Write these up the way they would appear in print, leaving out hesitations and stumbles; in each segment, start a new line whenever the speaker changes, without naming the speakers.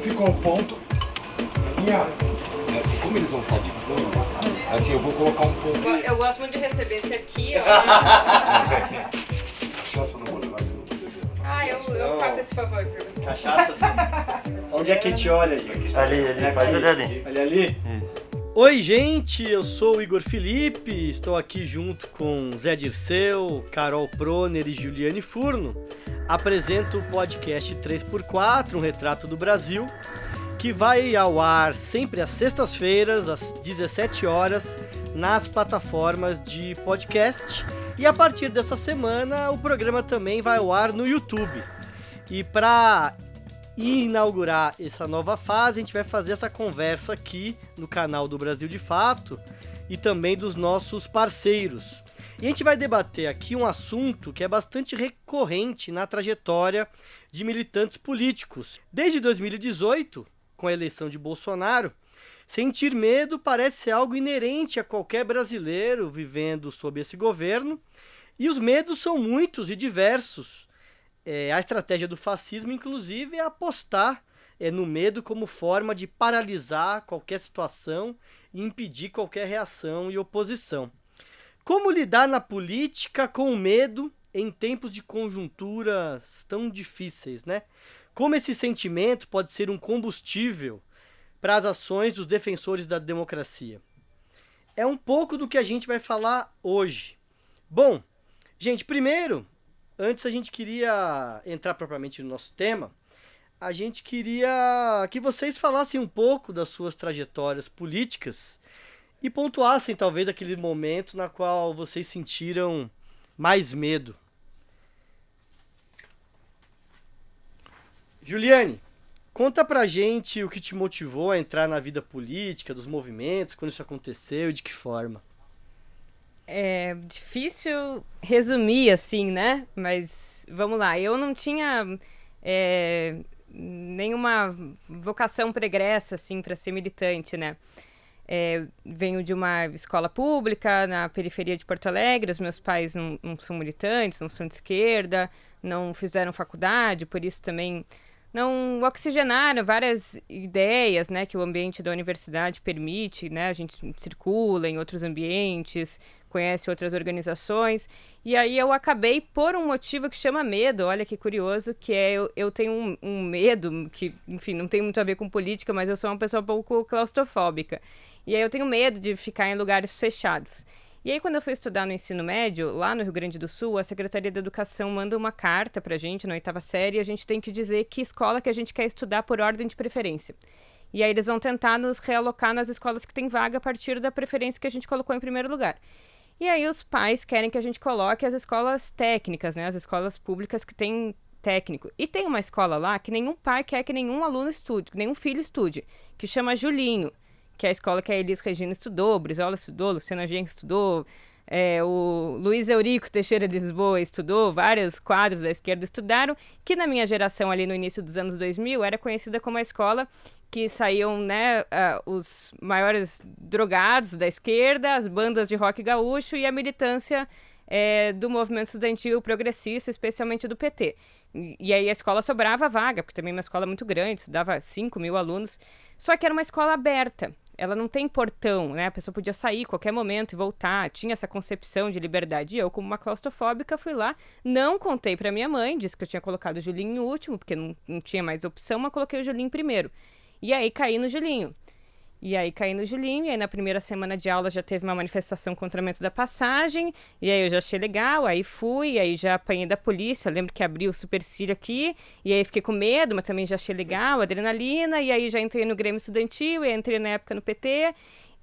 ficou o ponto. Assim, como eles vão estar de fundo, assim, eu vou colocar um ponto.
Eu gosto muito de receber esse aqui, ó.
Cachaça não vou levar, eu não vou beber.
Eu faço esse favor pra você.
Cachaça, sim. Onde é que a gente olha, gente?
Ali, pode olhar ali.
Olha ali.
Oi, gente, eu sou o Igor Felipe, estou aqui junto com Zé Dirceu, Carol Proner e Juliane Furno. Apresento o podcast 3x4, um retrato do Brasil, que vai ao ar sempre às sextas-feiras, às 17 horas, nas plataformas de podcast. E a partir dessa semana, o programa também vai ao ar no YouTube. E para inaugurar essa nova fase, a gente vai fazer essa conversa aqui no canal do Brasil de Fato e também dos nossos parceiros. E a gente vai debater aqui um assunto que é bastante recorrente na trajetória de militantes políticos. Desde 2018, com a eleição de Bolsonaro, sentir medo parece ser algo inerente a qualquer brasileiro vivendo sob esse governo, e os medos são muitos e diversos. A estratégia do fascismo, inclusive, é apostar no medo como forma de paralisar qualquer situação e impedir qualquer reação e oposição. Como lidar na política com o medo em tempos de conjunturas tão difíceis, né? Como esse sentimento pode ser um combustível para as ações dos defensores da democracia? É um pouco do que a gente vai falar hoje. Bom, gente, primeiro, antes a gente queria entrar propriamente no nosso tema, a gente queria que vocês falassem um pouco das suas trajetórias políticas e pontuassem talvez aquele momento na qual vocês sentiram mais medo. Juliane, conta pra gente o que te motivou a entrar na vida política, dos movimentos, quando isso aconteceu e de que forma.
É difícil resumir assim, né? Mas vamos lá, eu não tinha nenhuma vocação pregressa assim para ser militante, né? Venho de uma escola pública na periferia de Porto Alegre, os meus pais não são militantes, não são de esquerda, não fizeram faculdade, por isso também não oxigenaram várias ideias, né, que o ambiente da universidade permite, né, a gente circula em outros ambientes, conhece outras organizações, e aí eu acabei por um motivo que chama medo, olha que curioso, que é eu tenho um medo, que, enfim, não tem muito a ver com política, mas eu sou uma pessoa um pouco claustrofóbica, e aí eu tenho medo de ficar em lugares fechados. E aí, quando eu fui estudar no ensino médio, lá no Rio Grande do Sul, a Secretaria da Educação manda uma carta pra gente, na 8ª série, e a gente tem que dizer que escola que a gente quer estudar por ordem de preferência. E aí eles vão tentar nos realocar nas escolas que tem vaga a partir da preferência que a gente colocou em primeiro lugar. E aí os pais querem que a gente coloque as escolas técnicas, né, as escolas públicas que têm técnico. E tem uma escola lá que nenhum pai quer que nenhum aluno estude, que nenhum filho estude, que chama Julinho, que é a escola que a Elis Regina estudou, Brizola estudou, Luciana Genro estudou, o Luiz Eurico Teixeira de Lisboa estudou, vários quadros da esquerda estudaram, que na minha geração ali no início dos anos 2000 era conhecida como a escola que saíam, né, os maiores drogados da esquerda, as bandas de rock gaúcho e a militância do movimento estudantil progressista, especialmente do PT. E aí a escola sobrava vaga, porque também é uma escola muito grande, estudava 5.000 alunos, só que era uma escola aberta. Ela não tem portão, né? A pessoa podia sair a qualquer momento e voltar. Tinha essa concepção de liberdade. E eu, como uma claustrofóbica, fui lá. Não contei pra minha mãe. Disse que eu tinha colocado o Julinho em último, porque não tinha mais opção, mas coloquei o Julinho primeiro. E aí caí no Julinho. E aí na primeira semana de aula já teve uma manifestação contra o aumento da passagem, e aí eu já achei legal, aí fui, aí já apanhei da polícia, eu lembro que abri o supercílio aqui, e aí fiquei com medo, mas também já achei legal, adrenalina, e aí já entrei no Grêmio Estudantil, e entrei na época no PT,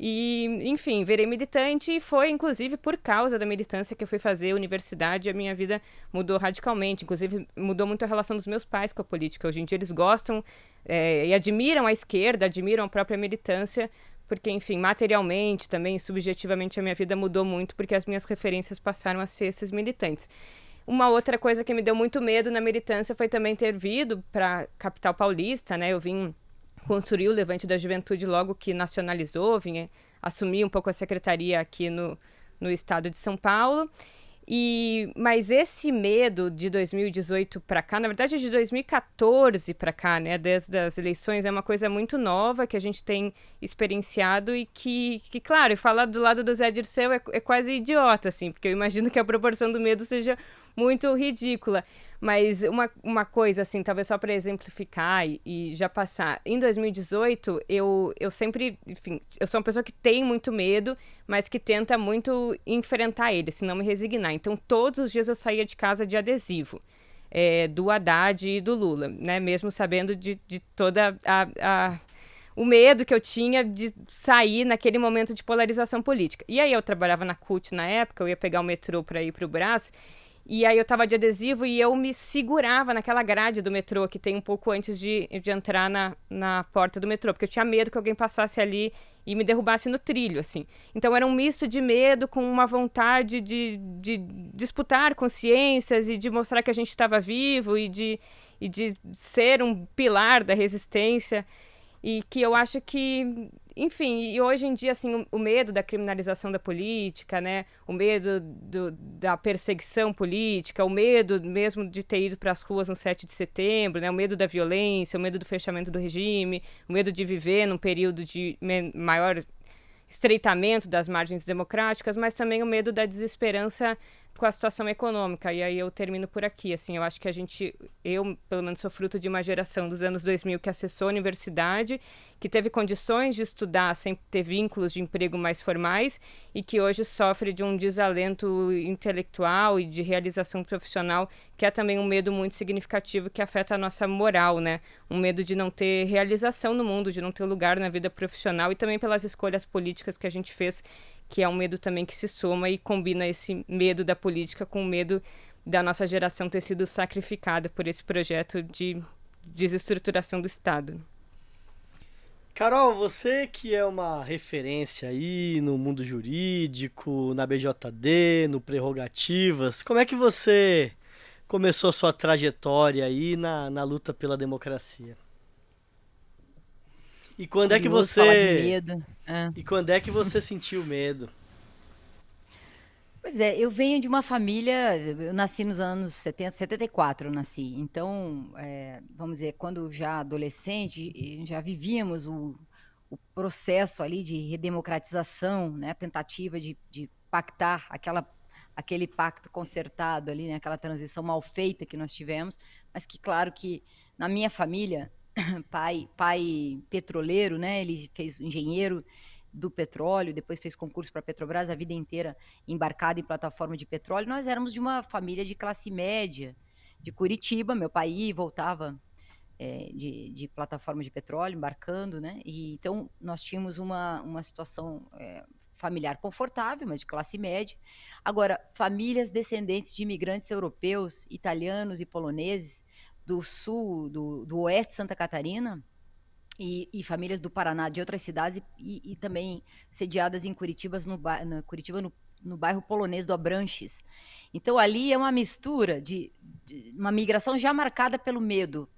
e, enfim, virei militante, e foi, inclusive, por causa da militância que eu fui fazer universidade, a minha vida mudou radicalmente, inclusive mudou muito a relação dos meus pais com a política. Hoje em dia eles gostam e admiram a esquerda, admiram a própria militância, porque, enfim, materialmente também, subjetivamente, a minha vida mudou muito, porque as minhas referências passaram a ser esses militantes. Uma outra coisa que me deu muito medo na militância foi também ter vindo para a capital paulista, né? Eu vim construir o Levante da Juventude logo que nacionalizou, vim assumir um pouco a secretaria aqui no estado de São Paulo. Mas esse medo de 2018 para cá, na verdade de 2014 para cá, né, desde as eleições, é uma coisa muito nova que a gente tem experienciado e que claro, falar do lado do Zé Dirceu é quase idiota, assim, porque eu imagino que a proporção do medo seja muito ridícula. Mas uma coisa, assim, talvez só para exemplificar e já passar. Em 2018, eu sempre, enfim, eu sou uma pessoa que tem muito medo, mas que tenta muito enfrentar ele, se não me resignar. Então, todos os dias eu saía de casa de adesivo, do Haddad e do Lula, né? Mesmo sabendo de toda o medo que eu tinha de sair naquele momento de polarização política. E aí eu trabalhava na CUT na época, eu ia pegar o metrô para ir para o Brás, e aí eu tava de adesivo e eu me segurava naquela grade do metrô que tem um pouco antes de entrar na porta do metrô, porque eu tinha medo que alguém passasse ali e me derrubasse no trilho, assim. Então era um misto de medo com uma vontade de disputar consciências e de mostrar que a gente estava vivo e de ser um pilar da resistência. E que eu acho que, enfim, e hoje em dia, assim, o medo da criminalização da política, né? O medo da perseguição política, o medo mesmo de ter ido para as ruas no 7 de setembro, né? O medo da violência, o medo do fechamento do regime, o medo de viver num período de maior estreitamento das margens democráticas, mas também o medo da desesperança com a situação econômica. E aí eu termino por aqui, assim, eu acho que eu pelo menos sou fruto de uma geração dos anos 2000 que acessou a universidade, que teve condições de estudar sem ter vínculos de emprego mais formais e que hoje sofre de um desalento intelectual e de realização profissional, que é também um medo muito significativo que afeta a nossa moral, né? Um medo de não ter realização no mundo, de não ter lugar na vida profissional e também pelas escolhas políticas que a gente fez, que é um medo também que se soma e combina esse medo da política com o medo da nossa geração ter sido sacrificada por esse projeto de desestruturação do Estado.
Carol, você que é uma referência aí no mundo jurídico, na BJD, no Prerrogativas, como é que você começou a sua trajetória aí na luta pela democracia? E quando é que
Curioso falar de
você
medo.
E quando é que você sentiu medo?
Pois é, eu venho de uma família, eu nasci nos anos 70, 74 eu nasci. Então, vamos dizer, quando já adolescente, já vivíamos o processo ali de redemocratização, né, tentativa de pactar aquele pacto concertado ali, né, aquela transição mal feita que nós tivemos, mas que, claro que na minha família, pai petroleiro, né, ele fez engenheiro do petróleo, depois fez concurso para a Petrobras, a vida inteira embarcado em plataforma de petróleo. Nós éramos de uma família de classe média, de Curitiba, meu pai ia e voltava de plataforma de petróleo, embarcando, né? E então nós tínhamos uma situação familiar confortável, mas de classe média. Agora, famílias descendentes de imigrantes europeus, italianos e poloneses do sul, do oeste de Santa Catarina, e famílias do Paraná, de outras cidades, e também sediadas em Curitiba, no bairro polonês do Abranches. Então, ali é uma mistura de uma migração já marcada pelo medo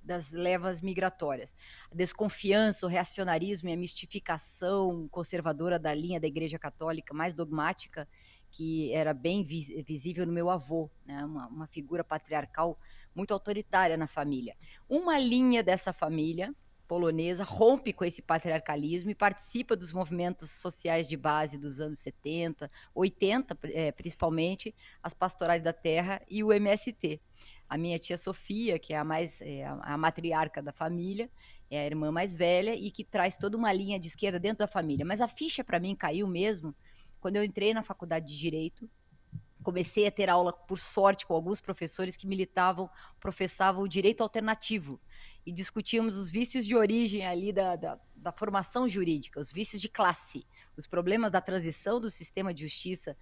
das levas migratórias. A desconfiança, o reacionarismo e a mistificação conservadora da linha da Igreja Católica, mais dogmática, que era bem visível no meu avô, né? Uma figura patriarcal muito autoritária na família. Uma linha dessa família polonesa rompe com esse patriarcalismo e participa dos movimentos sociais de base dos anos 70, 80, principalmente as pastorais da terra e o MST. A minha tia Sofia, que é a matriarca da família, é a irmã mais velha e que traz toda uma linha de esquerda dentro da família. Mas a ficha para mim caiu mesmo quando eu entrei na faculdade de Direito. Comecei a ter aula, por sorte, com alguns professores que professavam o direito alternativo e discutíamos os vícios de origem ali da formação jurídica, os vícios de classe, os problemas da transição do sistema de justiça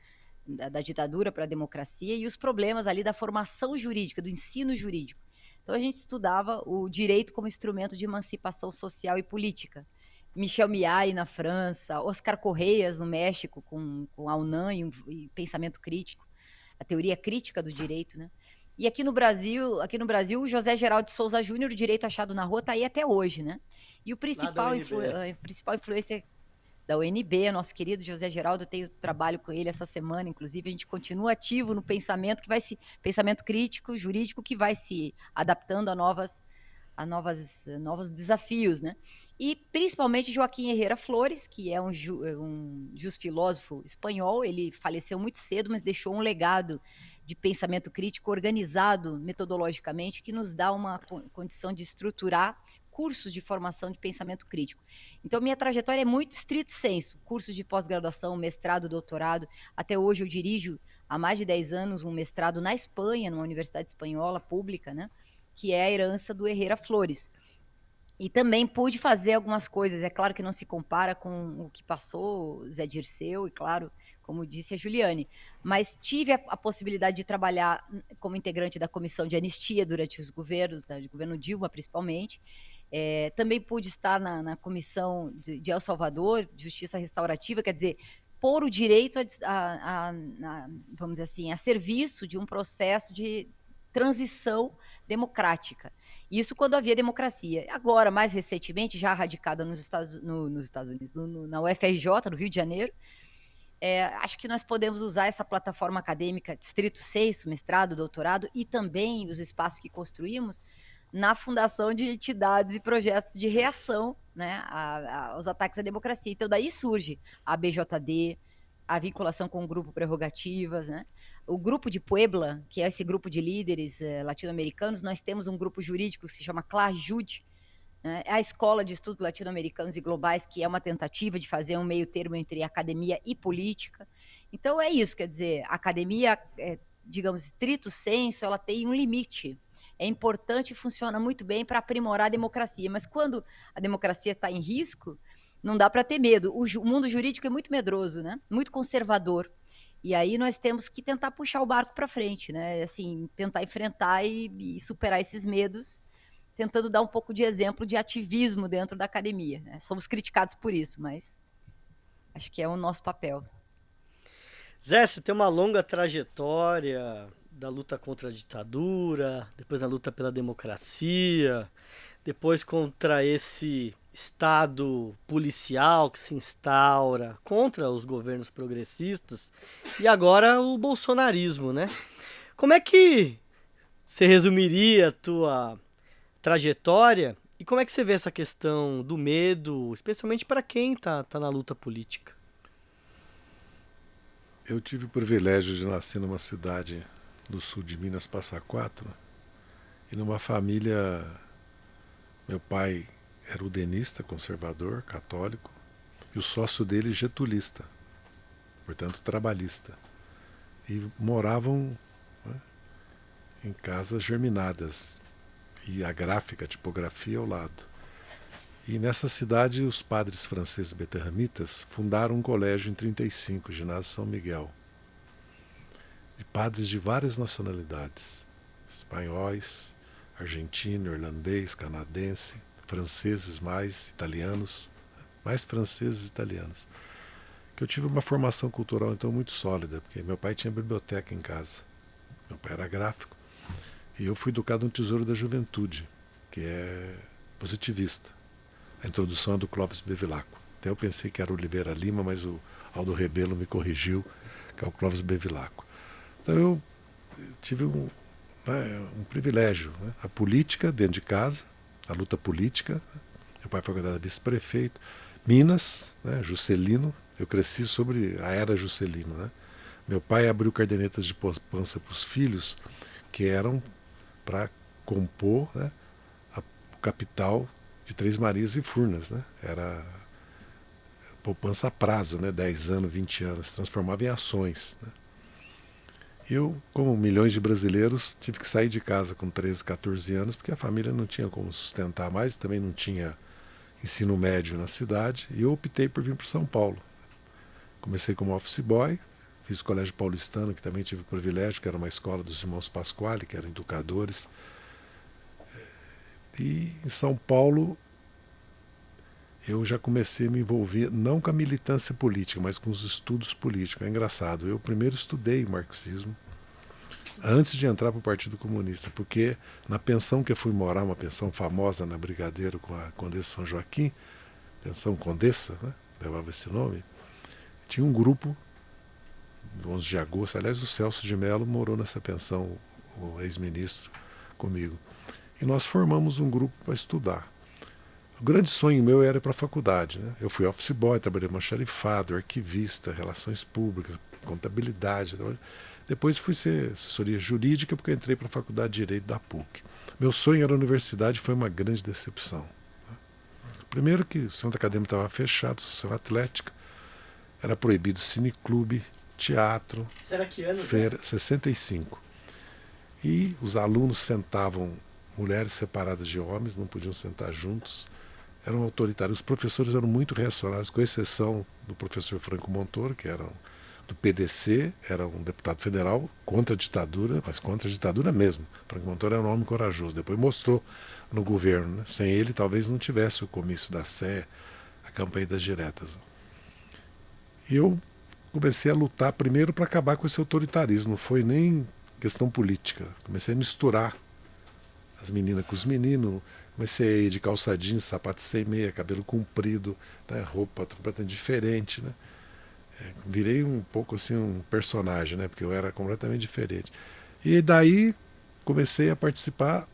da ditadura para a democracia e os problemas ali da formação jurídica, do ensino jurídico. Então a gente estudava o direito como instrumento de emancipação social e política. Michel Miai na França, Oscar Correias no México com a UNAM e pensamento crítico, a teoria crítica do direito, né? E aqui no Brasil, o José Geraldo de Souza Júnior, o direito achado na rua, está aí até hoje, né? E a principal influência da UNB, nosso querido José Geraldo, eu tenho trabalho com ele essa semana, inclusive, a gente continua ativo no pensamento pensamento crítico, jurídico, que vai se adaptando a novos desafios, né? E principalmente Joaquim Herrera Flores, que é um filósofo espanhol, ele faleceu muito cedo, mas deixou um legado de pensamento crítico organizado metodologicamente, que nos dá uma condição de estruturar cursos de formação de pensamento crítico. Então, minha trajetória é muito estrito sensu, cursos de pós-graduação, mestrado, doutorado. Até hoje eu dirijo há mais de 10 anos um mestrado na Espanha, numa universidade espanhola pública, né? Que é a herança do Herrera Flores. E também pude fazer algumas coisas, é claro que não se compara com o que passou Zé Dirceu e, claro, como disse a Juliane, mas tive a possibilidade de trabalhar como integrante da comissão de anistia durante os governos, do governo Dilma principalmente. Também pude estar na comissão de El Salvador, de Justiça Restaurativa, quer dizer, pôr o direito vamos dizer assim, a serviço de um processo de transição democrática. Isso quando havia democracia. Agora, mais recentemente, já radicada nos Estados Unidos, na UFRJ, no Rio de Janeiro, acho que nós podemos usar essa plataforma acadêmica stricto sensu, mestrado, doutorado, e também os espaços que construímos na fundação de entidades e projetos de reação, né, aos ataques à democracia. Então, daí surge a BJD, a vinculação com o Grupo Prerrogativas, né? O Grupo de Puebla, que é esse grupo de líderes latino-americanos, nós temos um grupo jurídico que se chama CLAJUD, né? É a Escola de Estudos Latino-Americanos e Globais, que é uma tentativa de fazer um meio termo entre academia e política. Então, é isso, quer dizer, a academia, digamos, stricto sensu, ela tem um limite. É importante e funciona muito bem para aprimorar a democracia, mas quando a democracia está em risco, não dá para ter medo. O mundo jurídico é muito medroso, né? Muito conservador. E aí nós temos que tentar puxar o barco para frente, né? Assim, tentar enfrentar e superar esses medos, tentando dar um pouco de exemplo de ativismo dentro da academia, né? Somos criticados por isso, mas acho que é o nosso papel.
Zé, você tem uma longa trajetória da luta contra a ditadura, depois da luta pela democracia, depois contra esse Estado policial que se instaura contra os governos progressistas e agora o bolsonarismo, né? Como é que você resumiria a tua trajetória e como é que você vê essa questão do medo, especialmente para quem tá na luta política?
Eu tive o privilégio de nascer numa cidade do sul de Minas, Passa Quatro, e numa família. Meu pai era udenista, conservador, católico, e o sócio dele getulista, portanto trabalhista. E moravam, né, em casas germinadas, e a gráfica, a tipografia ao lado. E nessa cidade os padres franceses beterramitas fundaram um colégio em 35, Ginásio São Miguel. De padres de várias nacionalidades, espanhóis, argentino, irlandês, canadense, franceses mais, italianos, mais franceses e italianos. Que eu tive uma formação cultural então muito sólida, porque meu pai tinha biblioteca em casa. Meu pai era gráfico. E eu fui educado no Tesouro da Juventude, que é positivista. A introdução é do Clóvis Bevilacqua. Até eu pensei que era o Oliveira Lima, mas o Aldo Rebelo me corrigiu, que é o Clóvis Bevilacqua. Então eu tive um privilégio, né? A política dentro de casa, a luta política. Meu pai foi candidato a vice-prefeito. Minas, né? Juscelino. Eu cresci sobre a era Juscelino, né? Meu pai abriu cadernetas de poupança para os filhos, que eram para compor, né, o capital de Três Marias e Furnas, né? Era poupança a prazo, né? 10 anos, 20 anos, se transformava em ações, né? Eu, como milhões de brasileiros, tive que sair de casa com 13, 14 anos, porque a família não tinha como sustentar mais, também não tinha ensino médio na cidade, e eu optei por vir para São Paulo. Comecei como office boy, fiz o Colégio Paulistano, que também tive o privilégio, que era uma escola dos irmãos Pasquale, que eram educadores. E em São Paulo eu já comecei a me envolver, não com a militância política, mas com os estudos políticos. É engraçado, eu primeiro estudei marxismo antes de entrar para o Partido Comunista, porque na pensão que eu fui morar, uma pensão famosa na Brigadeiro com a Condessa São Joaquim, pensão Condessa, né, levava esse nome, tinha um grupo, do 11 de agosto, aliás, o Celso de Mello morou nessa pensão, o ex-ministro, comigo. E nós formamos um grupo para estudar. O grande sonho meu era ir para a faculdade, né? Eu fui office boy, trabalhei como almoxarifado, arquivista, relações públicas, contabilidade. Depois fui ser assessoria jurídica porque eu entrei para a faculdade de Direito da PUC. Meu sonho era a universidade, foi uma grande decepção. Primeiro que o centro acadêmico estava fechado, associação atlética, era proibido cineclube, teatro,
Será que ano?
feira, 65. E os alunos sentavam, mulheres separadas de homens, não podiam sentar juntos, eram autoritários. Os professores eram muito reacionários, com exceção do professor Franco Montoro, que era do PDC, era um deputado federal contra a ditadura, mas contra a ditadura mesmo. Franco Montoro era um homem corajoso, depois mostrou no governo, né? Sem ele talvez não tivesse o comício da Sé, a campanha das diretas. E eu comecei a lutar primeiro para acabar com esse autoritarismo, não foi nem questão política. Comecei a misturar as meninas com os meninos, comecei a ir de calça jeans, sapato sem meia, cabelo comprido, né, roupa completamente diferente, né? Virei um pouco assim um personagem, né, porque eu era completamente diferente. E daí comecei a participar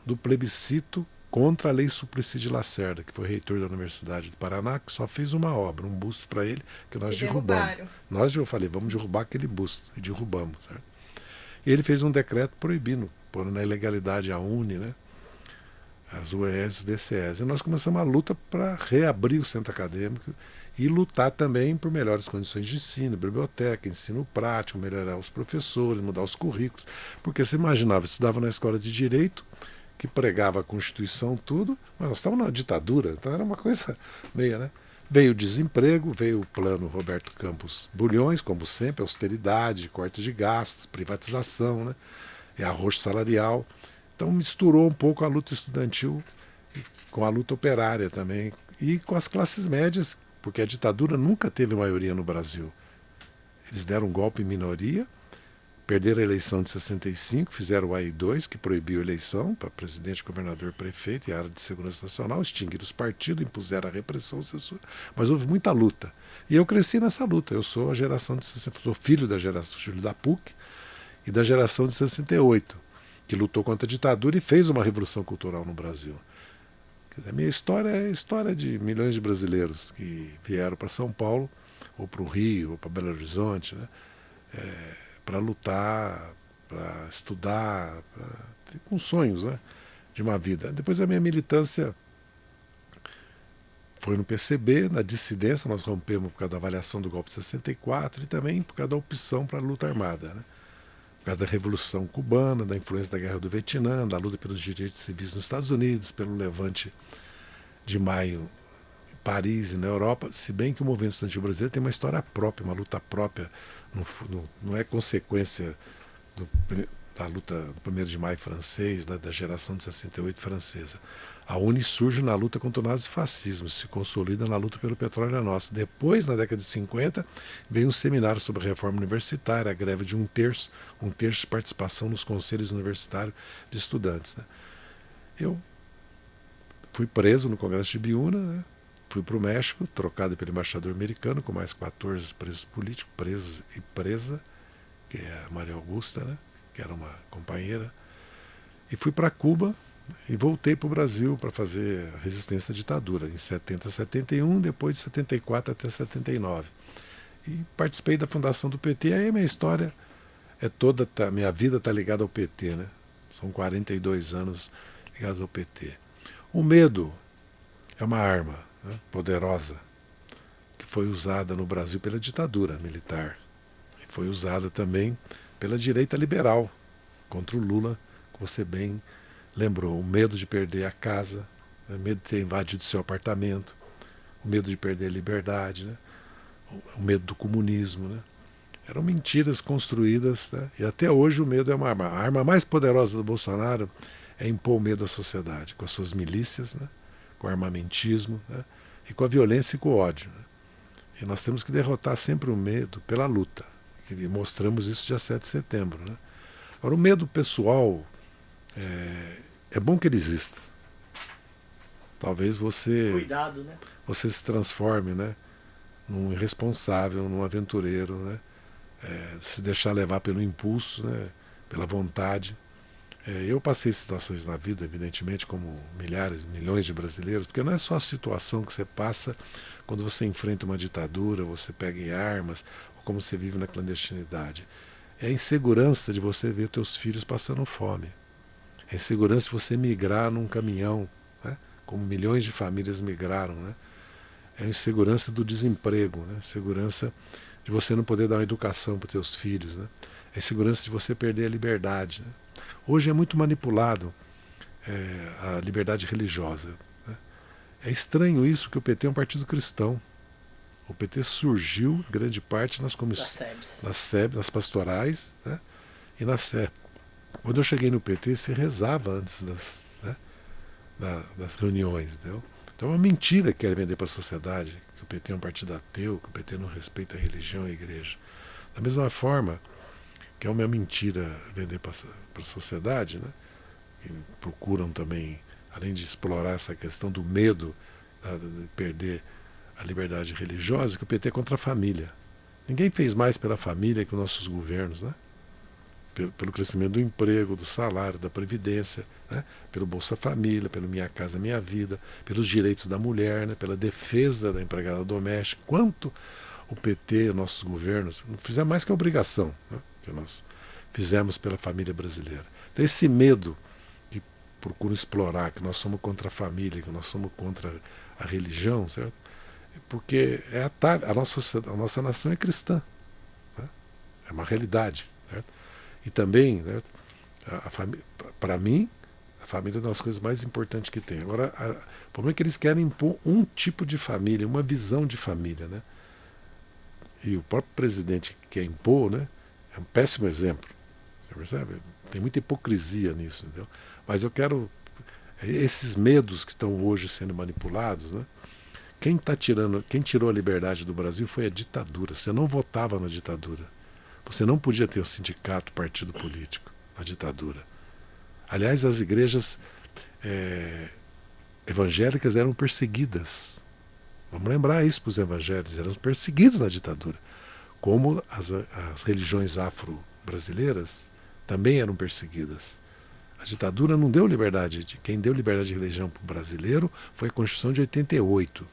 do plebiscito contra a Lei Suplicy de Lacerda, que foi reitor da Universidade do Paraná, que só fez uma obra, um busto para ele, que nós derrubamos. Eu falei, vamos derrubar aquele busto, e derrubamos, certo? E ele fez um decreto proibindo, pondo na ilegalidade a UNE, né, as UES e os DCEs. E nós começamos a luta para reabrir o centro acadêmico e lutar também por melhores condições de ensino, biblioteca, ensino prático, melhorar os professores, mudar os currículos. Porque você imaginava, estudava na escola de Direito, que pregava a Constituição, tudo, mas nós estávamos na ditadura, então era uma coisa meia, né? Veio o desemprego, veio o plano Roberto Campos Bulhões, como sempre, austeridade, corte de gastos, privatização, né? E arroxo salarial. Então misturou um pouco a luta estudantil com a luta operária também, e com as classes médias, porque a ditadura nunca teve maioria no Brasil. Eles deram um golpe em minoria, perderam a eleição de 65, fizeram o AI-2, que proibiu a eleição para presidente, governador, prefeito e área de segurança nacional, extinguiram os partidos, impuseram a repressão, censura, mas houve muita luta. E eu cresci nessa luta, eu sou a geração de 60, sou filho da geração, filho da PUC e da geração de 68, que lutou contra a ditadura e fez uma revolução cultural no Brasil. A minha história é a história de milhões de brasileiros que vieram para São Paulo, ou para o Rio, ou para Belo Horizonte, né? Para lutar, para estudar, com sonhos, né, de uma vida. Depois a minha militância foi no PCB, na dissidência, nós rompemos por causa da avaliação do golpe de 64 e também por causa da opção para a luta armada, né? Por causa da Revolução Cubana, da influência da Guerra do Vietnã, da luta pelos direitos civis nos Estados Unidos, pelo levante de maio em Paris e na Europa, se bem que o movimento estudantil brasileiro tem uma história própria, uma luta própria, não é consequência da luta do 1º de maio francês, da geração de 68 francesa. A UNE surge na luta contra o nazifascismo, se consolida na luta pelo petróleo nosso. Depois, na década de 50, veio um seminário sobre a reforma universitária, a greve de um terço de participação nos conselhos universitários de estudantes, né? Eu fui preso no Congresso de Biúna, né? Fui para o México, trocado pelo embaixador americano, com mais 14 presos políticos, presos e presa, que é a Maria Augusta, né? Que era uma companheira. E fui para Cuba e voltei para o Brasil para fazer a resistência à ditadura, em 70, 71, depois de 74 até 79. E participei da fundação do PT, aí a minha história é toda, minha vida está ligada ao PT, né? São 42 anos ligados ao PT. O medo é uma arma, né, poderosa, que foi usada no Brasil pela ditadura militar. E foi usada também pela direita liberal, contra o Lula, que você bem lembrou. O medo de perder a casa, né, o medo de ter invadido seu apartamento, o medo de perder a liberdade, né, o medo do comunismo, né. Eram mentiras construídas, né, e até hoje o medo é uma arma. A arma mais poderosa do Bolsonaro é impor o medo à sociedade, com as suas milícias, né, com o armamentismo, né, e com a violência e com o ódio, né. E nós temos que derrotar sempre o medo pela luta. E mostramos isso dia 7 de setembro. Né. Agora, o medo pessoal é bom que ele exista. Talvez você
Cuidado, né?
se transforme, né, num irresponsável, num aventureiro, né? Se deixar levar pelo impulso, né? Pela vontade. Eu passei situações na vida, evidentemente, como milhares, milhões de brasileiros, porque não é só a situação que você passa quando você enfrenta uma ditadura, você pega em armas, ou como você vive na clandestinidade. É a insegurança de você ver teus filhos passando fome. É a insegurança de você migrar num caminhão, né? Como milhões de famílias migraram, né? É a insegurança do desemprego, né? Segurança de você não poder dar uma educação para os teus filhos, né? É a insegurança de você perder a liberdade, né? Hoje é muito manipulado a liberdade religiosa, né? É estranho isso, porque o PT é um partido cristão. O PT surgiu, em grande parte, nas comissões, nas pastorais, né? E na Sé. Quando eu cheguei no PT, se rezava antes das reuniões, entendeu? Então é uma mentira que querem vender para a sociedade, que o PT é um partido ateu, que o PT não respeita a religião e a igreja. Da mesma forma que é uma mentira vender para a sociedade, né? Que procuram também, além de explorar essa questão do medo de perder a liberdade religiosa, que o PT é contra a família. Ninguém fez mais pela família que os nossos governos, né? Pelo crescimento do emprego, do salário, da previdência, né? Pelo Bolsa Família, pelo Minha Casa Minha Vida, pelos direitos da mulher, né? Pela defesa da empregada doméstica. Quanto o PT, nossos governos, não fizeram mais que a obrigação, né? Que nós fizemos pela família brasileira. Então esse medo que procuram explorar, que nós somos contra a família, que nós somos contra a religião, certo? Porque a nossa nação é cristã, né? É uma realidade, certo? E também, certo? Para mim, a família é uma das coisas mais importantes que tem. Agora, o problema é que eles querem impor um tipo de família, uma visão de família, né? E o próprio presidente que quer impor, né, é um péssimo exemplo. Você percebe? Tem muita hipocrisia nisso, entendeu? Mas eu quero... Esses medos que estão hoje sendo manipulados, né? Quem tirou a liberdade do Brasil foi a ditadura. Você não votava na ditadura. Você não podia ter o sindicato, partido político na ditadura. Aliás, as igrejas evangélicas eram perseguidas. Vamos lembrar isso para os evangélicos. Eram perseguidos na ditadura. Como as religiões afro-brasileiras também eram perseguidas. A ditadura não deu liberdade. Quem deu liberdade de religião para o brasileiro foi a Constituição de 88.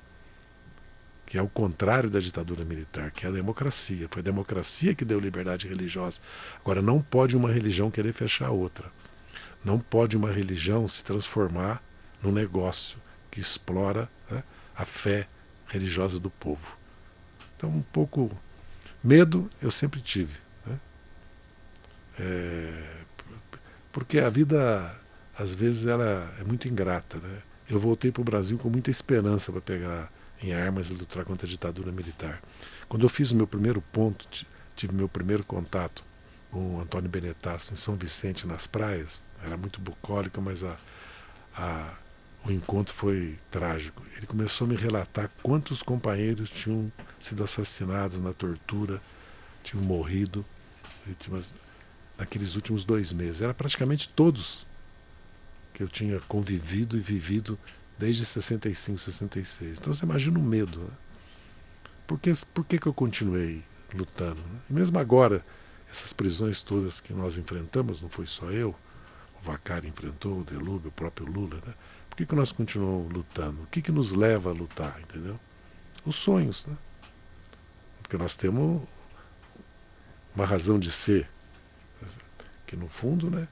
Que é o contrário da ditadura militar, que é a democracia. Foi a democracia que deu liberdade religiosa. Agora, não pode uma religião querer fechar a outra. Não pode uma religião se transformar num negócio que explora, né, a fé religiosa do povo. Então, um pouco... Medo eu sempre tive, né? Porque a vida, às vezes, ela é muito ingrata, né? Eu voltei para o Brasil com muita esperança para pegar em armas e lutar contra a ditadura militar. Quando eu fiz o meu primeiro ponto, tive meu primeiro contato com o Antônio Benetasso em São Vicente, nas praias, era muito bucólico, mas o encontro foi trágico. Ele começou a me relatar quantos companheiros tinham sido assassinados na tortura, tinham morrido, vítimas, naqueles últimos 2 meses. Era praticamente todos que eu tinha convivido e vivido desde 65, 66. Então você imagina o medo, né? Por que eu continuei lutando, né? E mesmo agora, essas prisões todas que nós enfrentamos, não foi só eu, o Vacari enfrentou, o Delúbio, o próprio Lula, né? Por que nós continuamos lutando? O que nos leva a lutar, entendeu? Os sonhos, né? Porque nós temos uma razão de ser, que no fundo, né,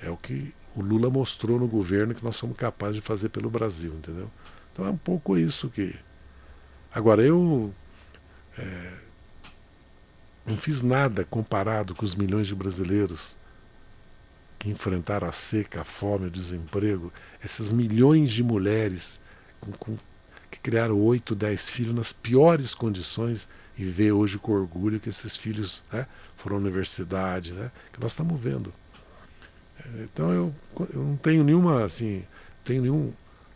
é o que o Lula mostrou no governo que nós somos capazes de fazer pelo Brasil, entendeu? Então é um pouco isso que... Agora, eu não fiz nada comparado com os milhões de brasileiros que enfrentaram a seca, a fome, o desemprego, essas milhões de mulheres que criaram 8, 10 filhos nas piores condições e ver hoje com orgulho que esses filhos, né, foram à universidade, né, que nós estamos vendo. Então eu não tenho nenhum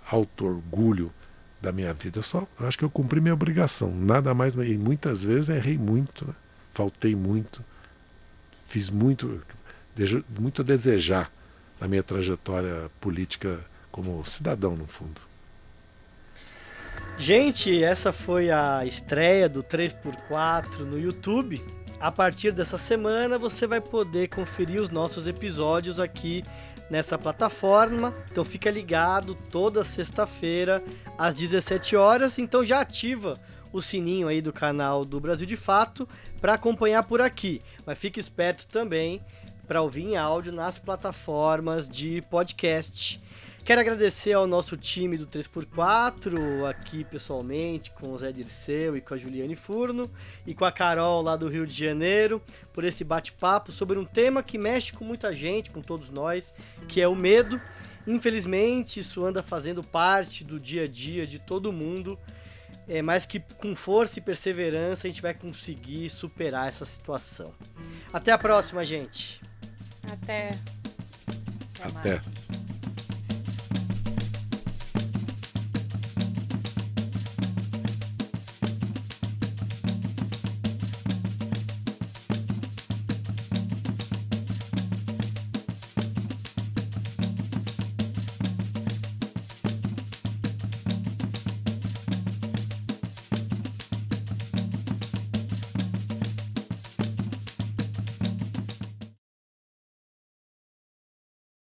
auto-orgulho da minha vida. Eu acho que eu cumpri minha obrigação, nada mais, e muitas vezes errei muito, né, faltei muito, fiz muito a desejar na minha trajetória política como cidadão, no fundo.
Gente, essa foi a estreia do 3x4 no YouTube. A partir dessa semana você vai poder conferir os nossos episódios aqui nessa plataforma. Então fica ligado toda sexta-feira às 17 horas. Então já ativa o sininho aí do canal do Brasil de Fato para acompanhar por aqui. Mas fique esperto também para ouvir em áudio nas plataformas de podcast. Quero agradecer ao nosso time do 3x4, aqui pessoalmente, com o Zé Dirceu e com a Juliane Furno, e com a Carol lá do Rio de Janeiro, por esse bate-papo sobre um tema que mexe com muita gente, com todos nós, que é o medo. Infelizmente, isso anda fazendo parte do dia a dia de todo mundo, mas que com força e perseverança a gente vai conseguir superar essa situação. Até a próxima, gente!
Até.
Até.